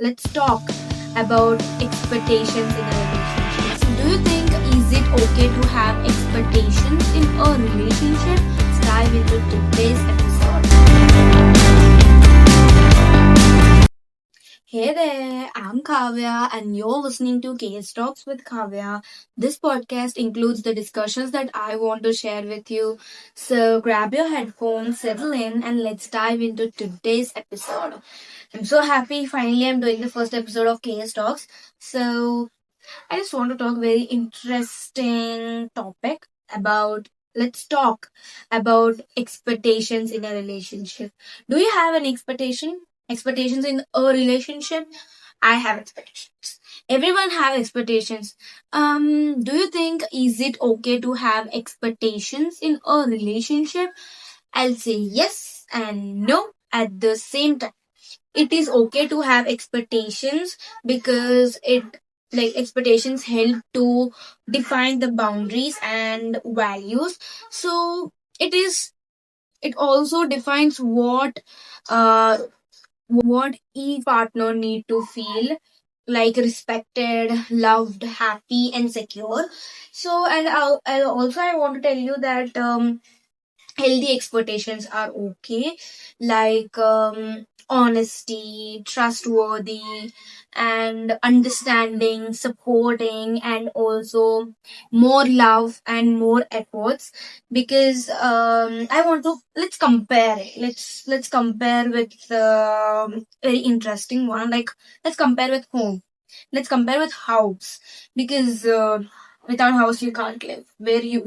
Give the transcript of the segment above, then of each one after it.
let's talk about expectations in a relationship. So, do you think is it okay to have expectations in a relationship? Let's dive into today's episode. Hey there, I'm Kavya, and you're listening to Case Talks with Kavya. This podcast includes the discussions that I want to share with you. So grab your headphones, settle in, and let's dive into today's episode. I'm so happy finally I'm doing the first episode of Case Talks. So I just want to talk very interesting topic about let's talk about expectations in a relationship. Do you have an expectations in a relationship? I have expectations. Everyone have expectations. Do you think is it okay to have expectations in a relationship? I'll say yes and no at the same time. It is okay to have expectations because it like expectations help to define the boundaries and values. So it also defines uh what each partner need to feel like respected, loved, happy and secure. So I want to tell you that healthy expectations are okay, like honesty, trustworthy and understanding, supporting and also more love and more efforts. Because I want to let's compare with very interesting one, like let's compare with home, let's compare with house. Because without house you can't live. Where you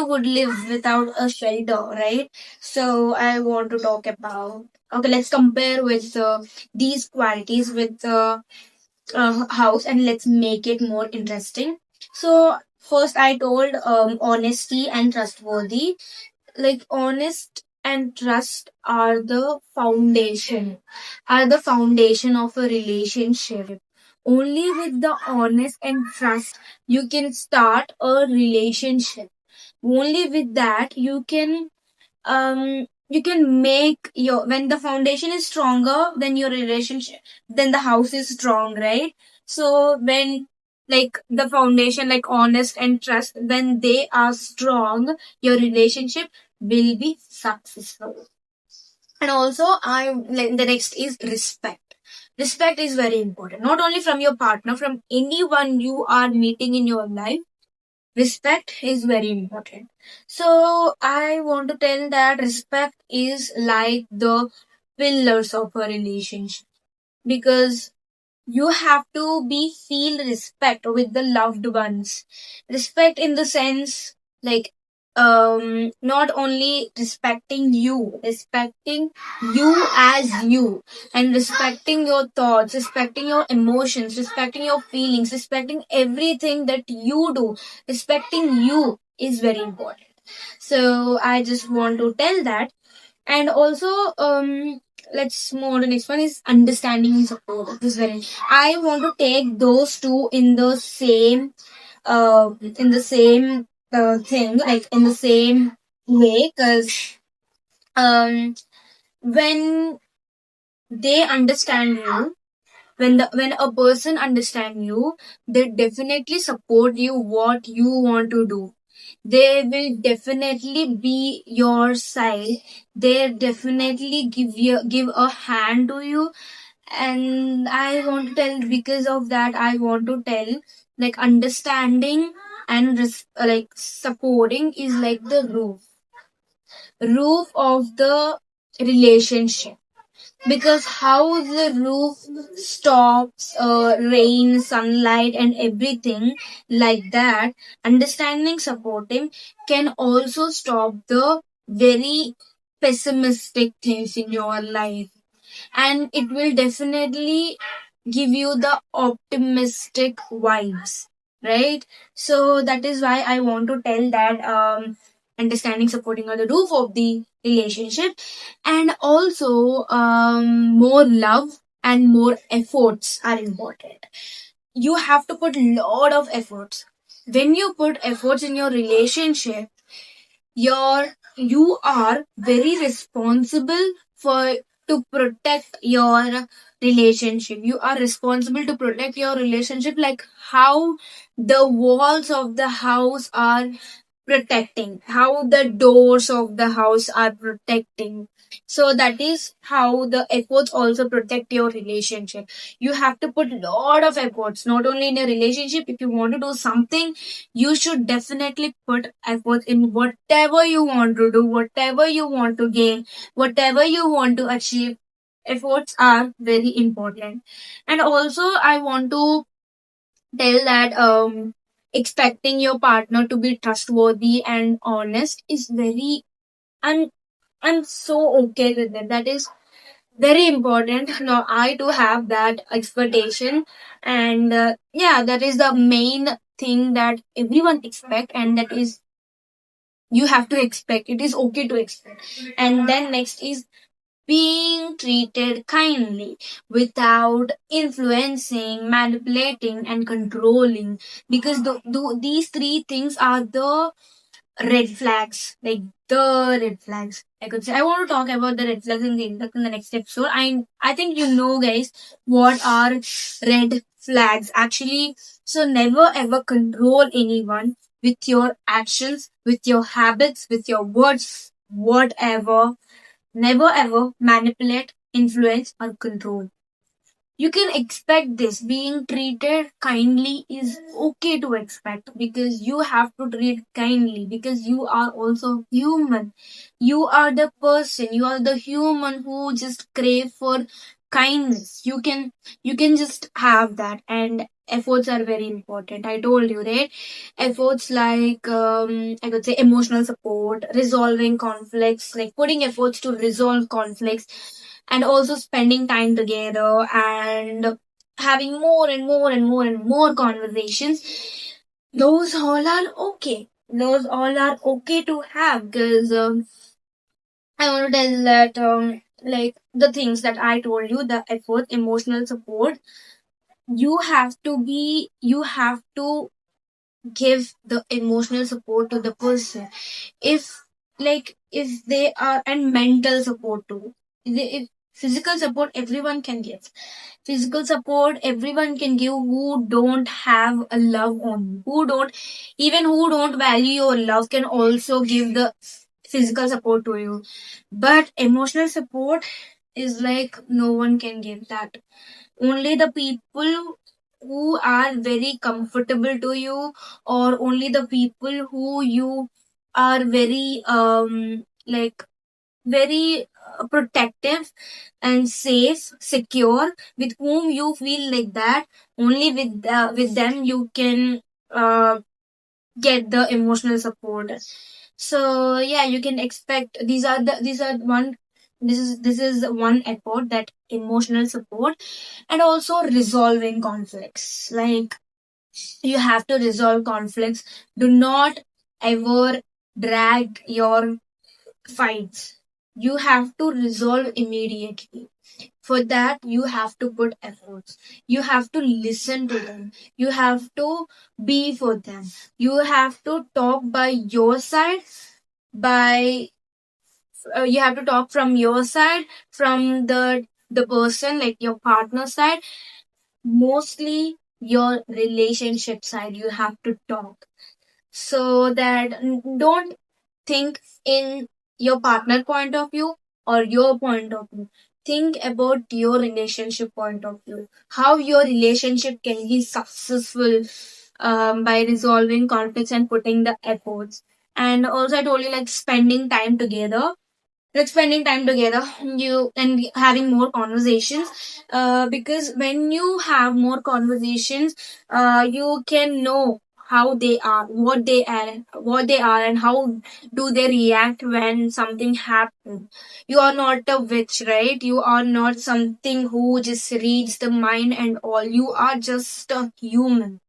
would live without a shelter, right? So I want to talk about, okay, let's compare with these qualities with the house and let's make it more interesting. So first I told honesty and trustworthy. Like honest and trust are the foundation of a relationship. Only with the honest and trust you can start a relationship. Only with that you can make your, when the foundation is stronger, then your relationship, then the house is strong, right? So when like the foundation, like honest and trust, when they are strong, your relationship will be successful. And also I like the next is respect. Respect is very important, not only from your partner, from anyone you are meeting in your life. Respect is very important. So I want to tell that respect is like the pillars of a relationship. Because you have to be feel respect with the loved ones. Respect in the sense, like not only respecting you as you, and respecting your thoughts, respecting your emotions, respecting your feelings, respecting everything that you do. Respecting you is very important. So I just want to tell that. And also let's move on to the next one is understanding and support. This is very, I want to take those two in the same thing, like in the same way. Because um when they understand you, when a person understand you, they definitely support you what you want to do. They will definitely be your side. They definitely give a hand to you. And I want to tell, because of that I want to tell, like understanding and like supporting is like the roof of the relationship. Because how the roof stops rain, sunlight and everything, like that understanding, supporting can also stop the very pessimistic things in your life. And it will definitely give you the optimistic vibes, right? So that is why I want to tell that understanding, supporting are the roof of the relationship. And also more love and more efforts are important. You have to put lot of efforts. When you put efforts in your relationship, you are very responsible for to protect your relationship. You are responsible to protect your relationship, like how the walls of the house are protecting, how the doors of the house are protecting. So that is how the efforts also protect your relationship. You have to put lot of efforts, not only in a relationship. If you want to do something, you should definitely put efforts in whatever you want to do, whatever you want to gain, whatever you want to achieve. Efforts are very important. And also I want to tell that expecting your partner to be trustworthy and honest is very, I'm I'm so okay with it. That is very important. Now I do have that expectation, and yeah, that is the main thing that everyone expect, and that is you have to expect. It is okay to expect. And then next is being treated kindly without influencing, manipulating, and controlling. Because these three things are the red flags, like the red flags. I could say I want to talk about the red flags in the next episode. I think you know, guys, what are red flags actually. So never ever control anyone with your actions, with your habits, with your words, whatever. Never ever manipulate, influence, or control. You can expect this. Being treated kindly is okay to expect, because you have to treat kindly, because you are also human. You are the person, you are the human who just crave for kindness. You can just have that. And efforts are very important. I told you, right? Efforts like I could say emotional support, resolving conflicts, like putting efforts to resolve conflicts, and also spending time together, and having more and more and more and more conversations. Those all are okay. Those all are okay to have, because I want to tell that like the things that I told you, the effort, emotional support, you have to give the emotional support to the person. If they are, and mental support too. If physical support everyone can give, physical support everyone can give, who don't have a love on you, who don't value your love, can also give the physical support to you. But emotional support is like no one can give that. Only the people who are very comfortable to you, or only the people who you are very like very protective and safe, secure, with whom you feel like that, only with them you can uh, get the emotional support. So yeah, you can expect these are one this is one effort, that emotional support. And also resolving conflicts, like you have to resolve conflicts. Do not ever drag your fights. You have to resolve immediately. For that, you have to put efforts. You have to listen to them. You have to be for them. You have to talk by your side. By You have to talk from your side, from the person, like your partner side. Mostly your relationship side. You have to talk, so that don't think in your partner point of view or your point of view. Think about your relationship point of view, how your relationship can be successful by resolving conflicts and putting the efforts. And also I told you, like spending time together, you and having more conversations, because when you have more conversations, you can know how they are, what they are, and how do they react when something happens. You are not a witch, right? You are not something who just reads the mind and all. You are just a human.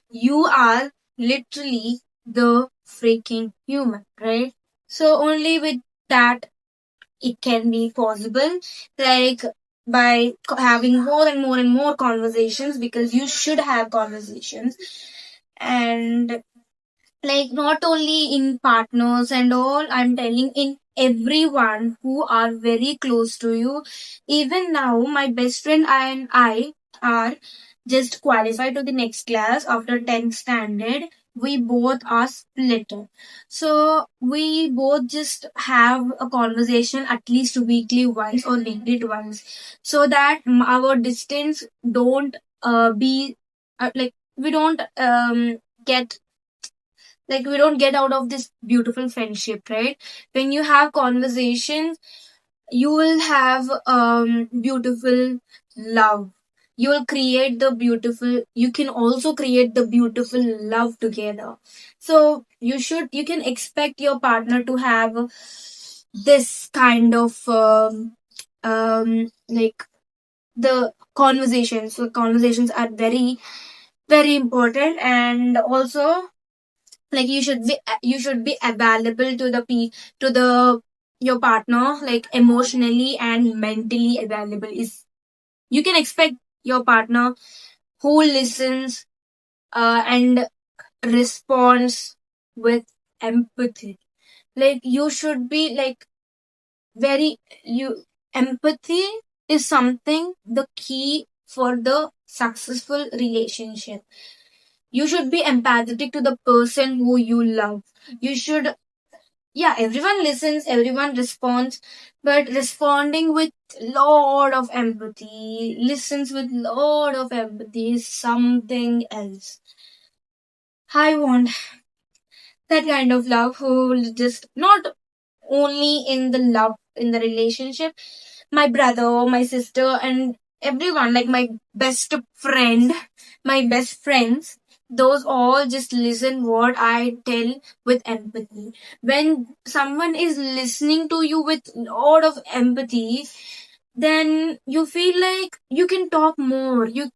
You are literally the freaking human, right? So only with that it can be possible, like by having more and more and more conversations, because you should have conversations. And like not only in partners and all, I'm telling in everyone who are very close to you. Even now my best friend and I are just qualified to the next class after 10th standard. We both are split, so we both just have a conversation at least weekly once or weekly once, so that our distance don't be like we don't get like we don't get out of this beautiful friendship, right? When you have conversations, you will have beautiful love. You will create the beautiful, you can also create the beautiful love together. So you can expect your partner to have this kind of like the conversations. So conversations are very very important. And also, like you should be available to the your partner, like emotionally and mentally available. Is you can expect your partner who listens and responds with empathy. Like you should be like very you empathy is something the key for the successful relationship. You should be empathetic to the person who you love. You should, yeah, everyone listens, everyone responds, but responding with lot of empathy, listens with lot of empathy is something else. I want that kind of love who will just not only in the love in the relationship, my brother, my sister, and everyone, like my best friend, my best friends, those all just listen what I tell with empathy. When someone is listening to you with lot of empathy, then you feel like you can talk more. You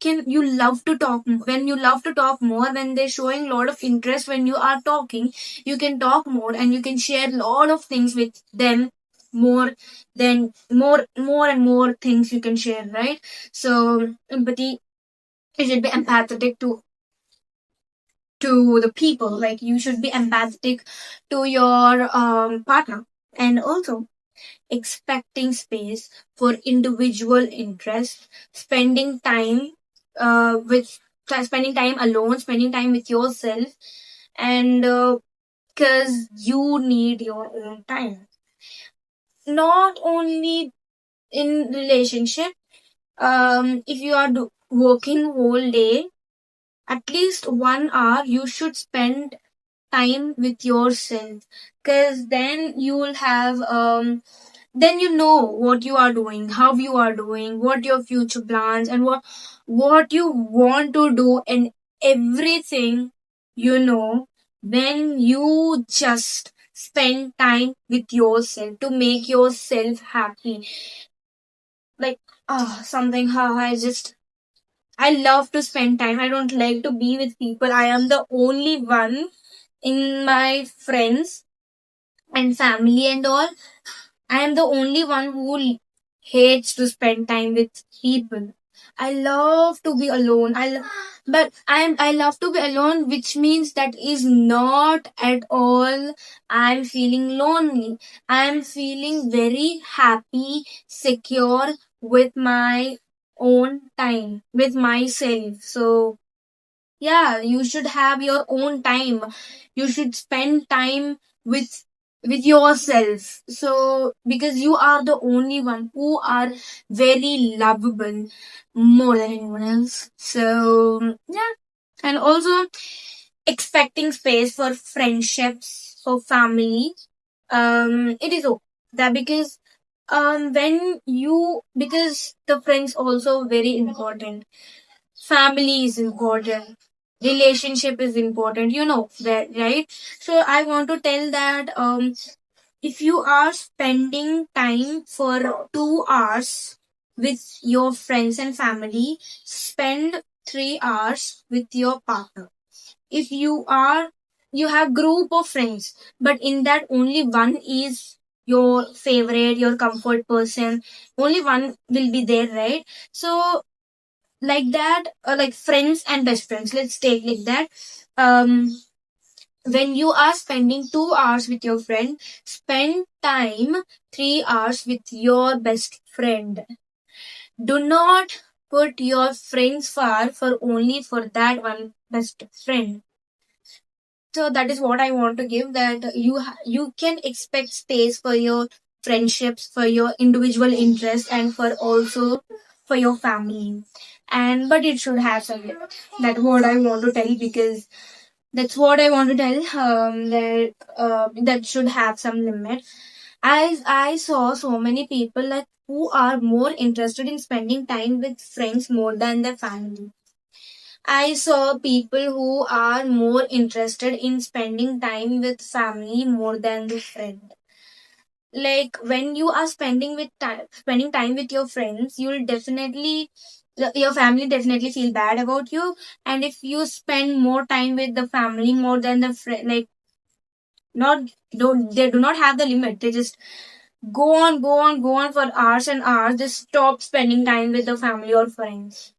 love to talk when you love to talk more, when they're showing a lot of interest when you are talking, you can talk more and you can share a lot of things with them more. Then more and more things you can share, right? So empathy, you should be empathetic to the people. Like you should be empathetic to your partner. And also expecting space for individual interest, spending time spending time alone, spending time with yourself, and because you need your own time. Not only in relationship, if you are working whole day, at least 1 hour you should spend time with yourself, because then you will have then you know what you are doing, how you are doing, what your future plans, and what you want to do, and everything, when you just spend time with yourself to make yourself happy. Like something how I love to spend time. I don't like to be with people. I am the only one in my friends and family and all. I am the only one who hates to spend time with people. I love to be alone. But I love to be alone, which means that is not at all I'm feeling lonely. I'm feeling very happy, secure with my own time, with myself. So yeah, you should have your own time. You should spend time with yourself. So because you are the only one who are very lovable more than anyone else. So yeah. And also expecting space for friendships, for family. It is okay. That because when you, because the friends also very important, family is important, relationship is important, that, right? So I want to tell that if you are spending time for 2 hours with your friends and family, spend 3 hours with your partner. If you have group of friends, but in that only one is your favorite, your comfort person, only one will be there, right? So like that, like friends and best friends, let's take like that. um When you are spending 2 hours with your friend, spend time 3 hours with your best friend. Do not put your friends far for only for that one best friend. So that is what I want to give, that you can expect space for your friendships, for your individual interests, and for also for your family. And but it should have some limit. That's what I want to tell, because that's what I want to tell. That should have some limit. As I saw so many people like who are more interested in spending time with friends more than their family. I saw people who are more interested in spending time with family more than the friend. Like when you are spending time with your friends, you'll definitely your family definitely feel bad about you. And if you spend more time with the family more than the friend, like not don't they do not have the limit. They just go on for hours and hours. Just stop spending time with the family or friends.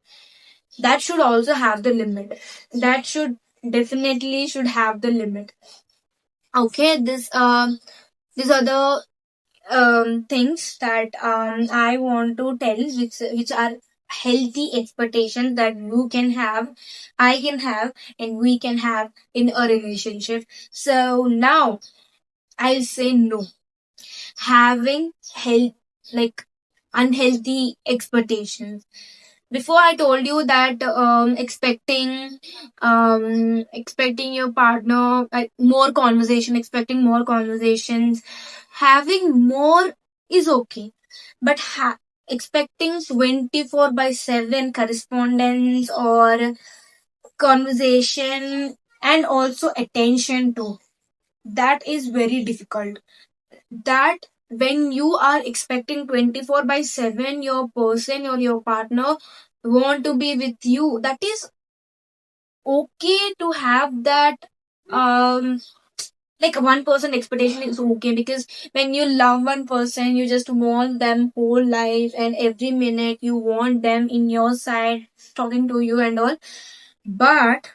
That should also have the limit. That should definitely should have the limit. Okay, these are the things that I want to tell, which are healthy expectations that you can have, I can have, and we can have in a relationship. So now I'll say no. Having health, like unhealthy expectations. Before I told you that expecting your partner expecting more conversations, having more is okay, but expecting 24 by 7 correspondence or conversation and also attention too, that is very difficult. That when you are expecting 24 by 7 your person or your partner want to be with you, that is okay to have that. um like one person expectation is okay, because when you love one person you just want them whole life, and every minute you want them in your side talking to you and all. But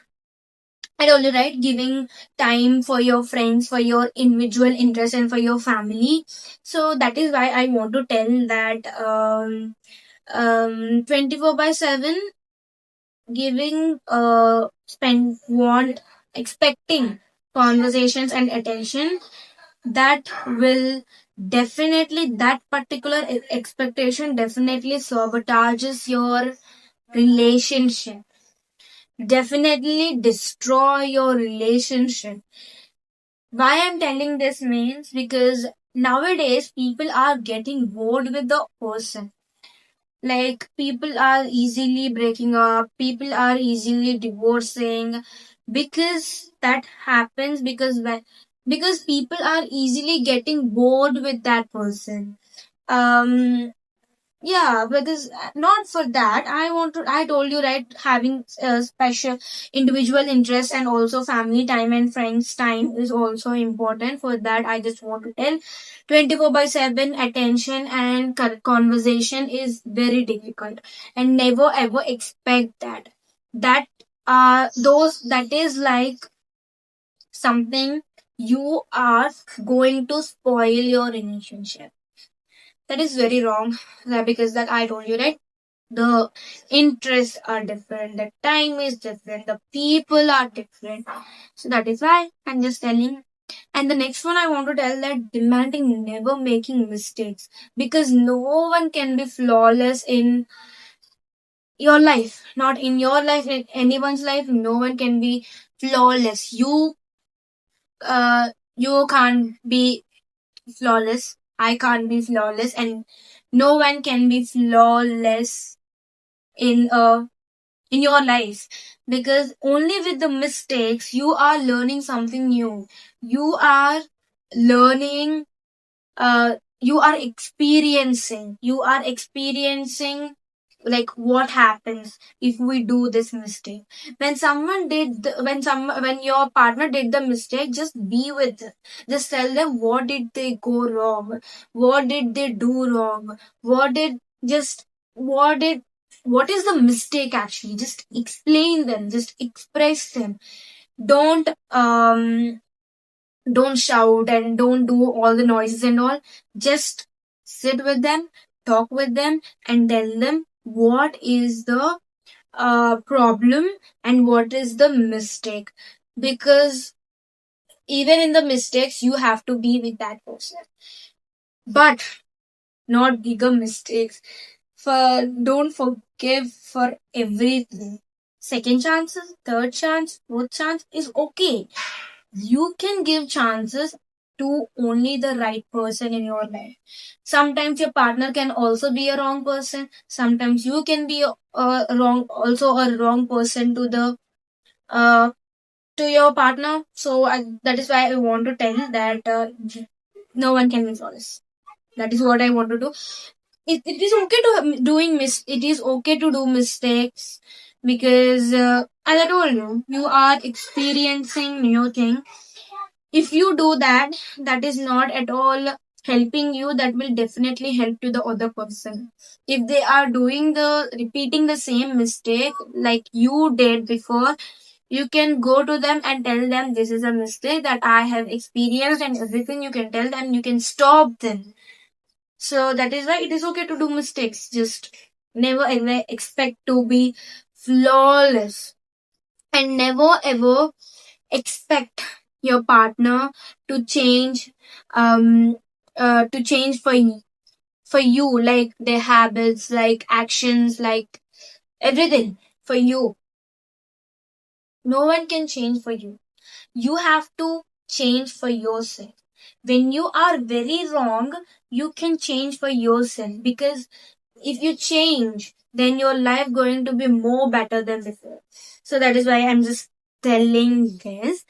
I told you, right? Giving time for your friends, for your individual interest, and for your family. So that is why I want to tell that 24 by 7 giving spend want expecting conversations and attention, that will definitely, that particular expectation definitely sabotages your relationship, definitely destroy your relationship. Why I'm telling this means because nowadays people are getting bored with the person. Like people are easily breaking up, people are easily divorcing, because that happens because people are easily getting bored with that person. Um yeah, because not for that. I told you, right? Having special individual interests and also family time and friends time is also important. For that, I just want to tell 24 by 7 attention and conversation is very difficult. And never ever expect that. That, that is like something you are going to spoil your relationship. That is very wrong. Because that I told you, right? The interests are different, the time is different, the people are different. So that is why I'm just telling. And the next one I want to tell, that demanding never making mistakes, because no one can be flawless in your life, not in your life, in anyone's life. No one can be flawless. You can't be flawless. I can't be flawless, and no one can be flawless in in your life, because only with the mistakes you are learning something new. You are learning, you are experiencing like what happens if we do this mistake. When your partner did the mistake, just be with them. Just tell them what did they go wrong, what did they do wrong, what did just what did what is the mistake actually. Just explain them, just express them. Don't don't shout and don't do all the noises and all. Just sit with them, talk with them, and tell them what is the problem and what is the mistake. Because even in the mistakes, you have to be with that person, but not bigger mistakes. For don't forgive for everything. Second chances, third chance, fourth chance is okay. You can give chances to only the right person in your life. Sometimes your partner can also be a wrong person. Sometimes you can be a wrong person uh, to your partner. So that is why I want to tell that no one can be flawless. That is what I want to do. It is okay to it is okay to do mistakes, because as I told you, you are experiencing new things. If you do that, that is not at all helping you. That will definitely help to the other person. If they are doing the repeating the same mistake like you did before, you can go to them and tell them this is a mistake that I have experienced and everything. You can tell them, you can stop them. So that is why it is okay to do mistakes. Just never ever expect to be flawless, and never ever expect your partner to change to change for you, like their habits, like actions, like everything for you. No one can change for you. You have to change for yourself. When you are very wrong, you can change for yourself, because if you change, then your life going to be more better than before. So that is why I'm just telling this.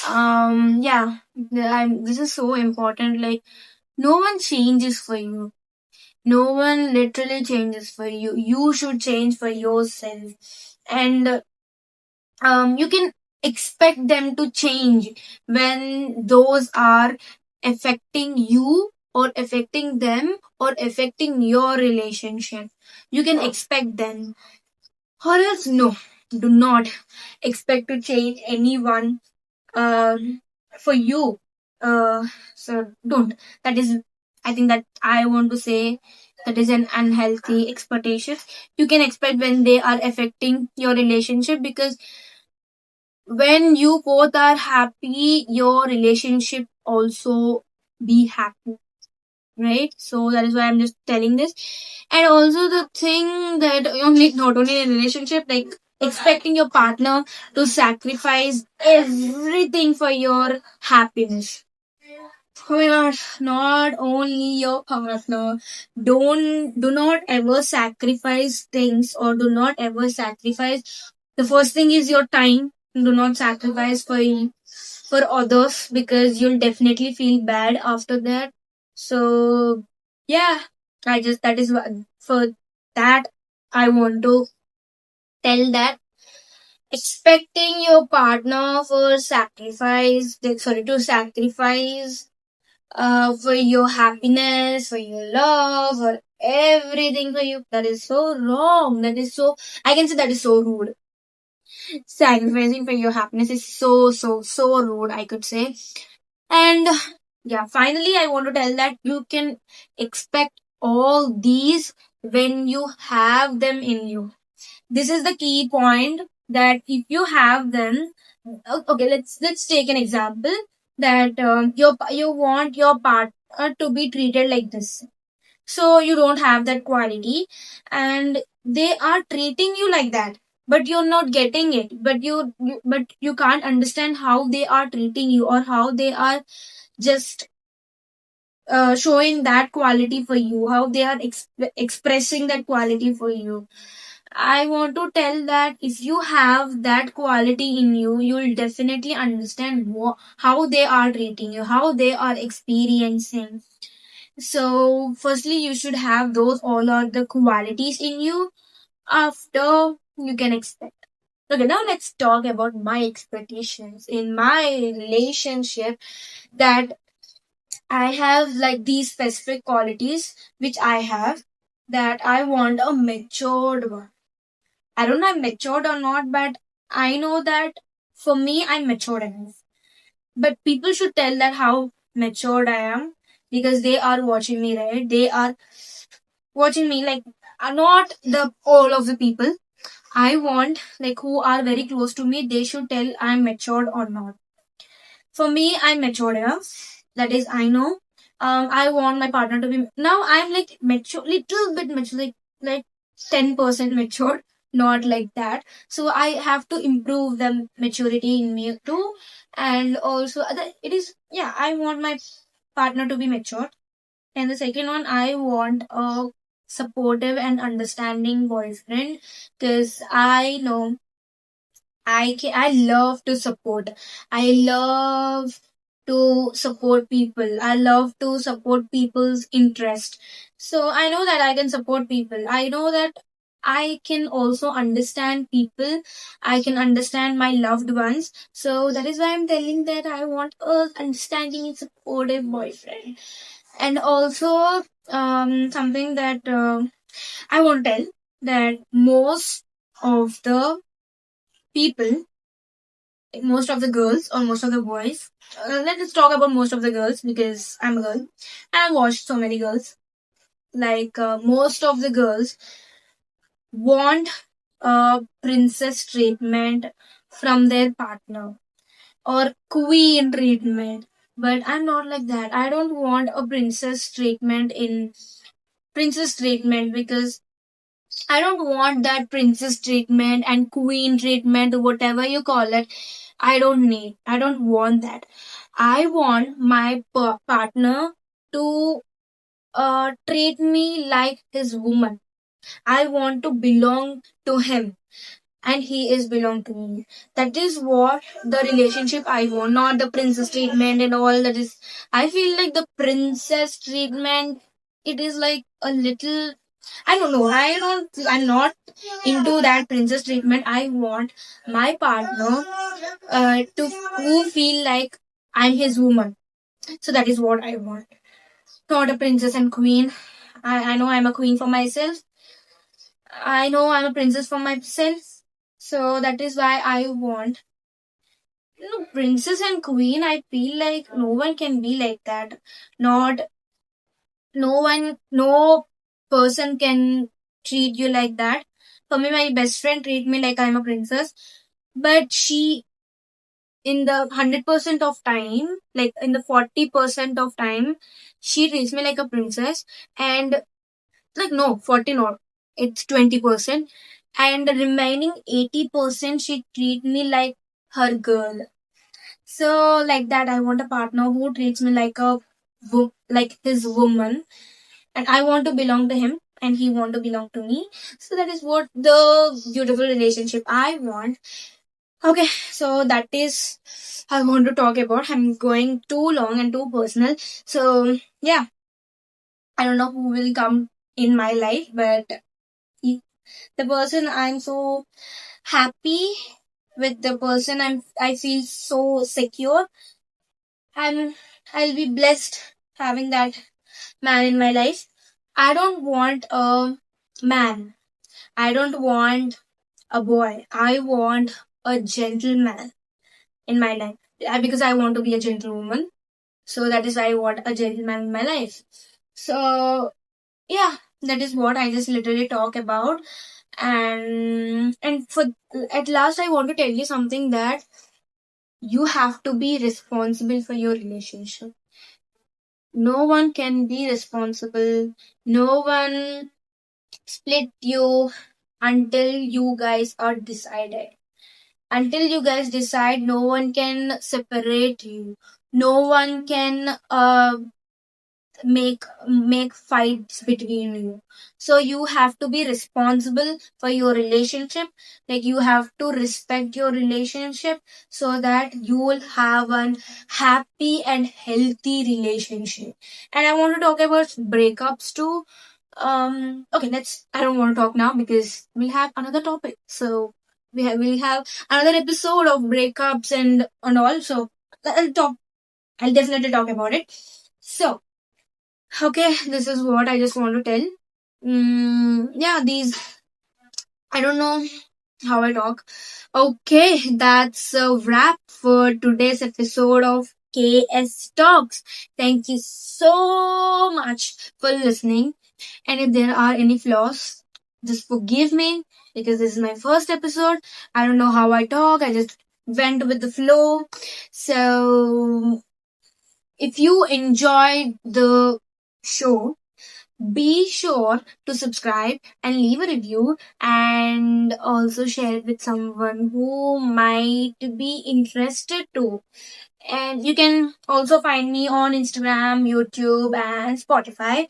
Yeah, this is so important. Like, no one changes for you. No one literally changes for you. You should change for yourself. And you can expect them to change when those are affecting you or affecting them or affecting your relationship. You can expect them, or else no, do not expect to change anyone for you. So don't. That is, I think that I want to say, that is an unhealthy expectation. You can expect when they are affecting your relationship, because when you both are happy, your relationship also be happy, right? So that is why I'm just telling this. And also the thing that only not only in a relationship, like expecting your partner to sacrifice everything for your happiness. Oh my god, not only your partner. Do not ever sacrifice things, or do not ever sacrifice. The first thing is your time. Do not sacrifice for others, because you'll definitely feel bad after that. So yeah, I just that is what for that I want to tell that expecting your partner for sacrifice, sorry, to sacrifice for your happiness, for your love, for everything for you. That is so wrong. That is so, I can say that is so rude. Sacrificing for your happiness is so rude, I could say. And yeah, finally, I want to tell that you can expect all these when you have them in you. This is the key point, that if you have them, okay, let's take an example, that you want your partner to be treated like this, so you don't have that quality, and they are treating you like that, but you're not getting it, but you can't understand how they are treating you, or how they are just showing that quality for you, how they are expressing that quality for you. I want to tell that if you have that quality in you, you'll definitely understand how they are treating you, how they are experiencing. So, firstly, you should have those all are the qualities in you. After, you can expect. Okay, now let's talk about my expectations in my relationship. That I have like these specific qualities which I have, that I want a matured one. I don't know if I'm matured or not, but I know that For me, I'm matured enough. But people should tell that how matured I am because they are watching me, right? They are watching me like not the all of the people. I want like who are very close to me, they should tell I'm matured or not. For me, I'm matured enough. That is, I know. I want my partner to be now. I'm like mature, little bit mature, like 10% matured, not like that. So I have to improve the maturity in me too, and also it is yeah. I want my partner to be mature, and the second one, I want a supportive and understanding boyfriend because I know I love to support. I love to support people. I love to support people's interest. So I know that I can support people. I know that I can also understand people. I can understand my loved ones. So that is why I'm telling that I want a understanding and supportive boyfriend. And also something that I want to tell that of the people most of the girls or most of the boys. Let's talk about most of the girls because I'm a girl and I've watched so many girls. Like most of the girls want princess treatment from their partner or queen treatment. But I'm not like that. I don't want a princess treatment because I don't want that princess treatment and queen treatment, whatever you call it. I don't want that. I want my partner to treat me like his woman. I want to belong to him and he is belong to me. That is what the relationship I want, not the princess treatment and all that is. I feel like the princess treatment, it is like a little. I don't know. I'm not into that princess treatment. I want my partner to who feel like I'm his woman. So that is what I want. Not a princess and queen. I know I'm a queen for myself. I know I'm a princess for myself. So that is why I want. Princess and queen, I feel like no one can be like that. Not, no person can treat you like that. For me, my best friend treat me like I'm a princess. But she, in the 100% of time, like in the 40% of time, she treats me like a princess. And like, no, 40 not. It's 20%. And the remaining 80%, she treat me like her girl. So like that, I want a partner who treats me like like his woman, and I want to belong to him, and he want to belong to me. So that is what the beautiful relationship I want. Okay, so that is I want to talk about. I'm going too long and too personal. So yeah, I don't know who will come in my life, but he, the person I'm so happy with, the person I feel so secure. I'm I'll be blessed having that man in my life. I don't want a man. I don't want a boy. I want a gentleman in my life. Because I want to be a gentlewoman. So that is why I want a gentleman in my life. So yeah, that is what I just literally talk about. And for at last I want to tell you something that you have to be responsible for your relationship. No one can be responsible. No one split you until you guys are decided. Until you guys decide, no one can separate you. No one can make fights between you. So you have to be responsible for your relationship. Like you have to respect your relationship so that you will have an happy and healthy relationship. And I want to talk about breakups too. Okay, let's I don't want to talk now because we'll have another topic. So we'll have another episode of breakups and all. So I'll definitely talk about it. So okay, this is what I just want to tell. Yeah, these, I don't know. how I talk. Okay, that's a wrap for today's episode of KS Talks. Thank you so much for listening. And if there are any flaws, just forgive me because this is my first episode. I don't know how I talk. I just went with the flow. So if you enjoyed the show, be sure to subscribe and leave a review and also share it with someone who might be interested too. And you can also find me on Instagram, YouTube, and Spotify.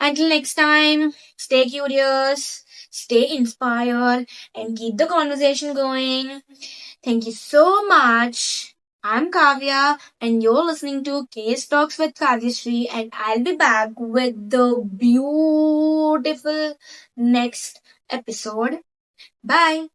Until next time, stay curious, stay inspired, and keep the conversation going. Thank you so much. I'm Kavya, and you're listening to Case Talks with Kavyashree, and I'll be back with the beautiful next episode. Bye.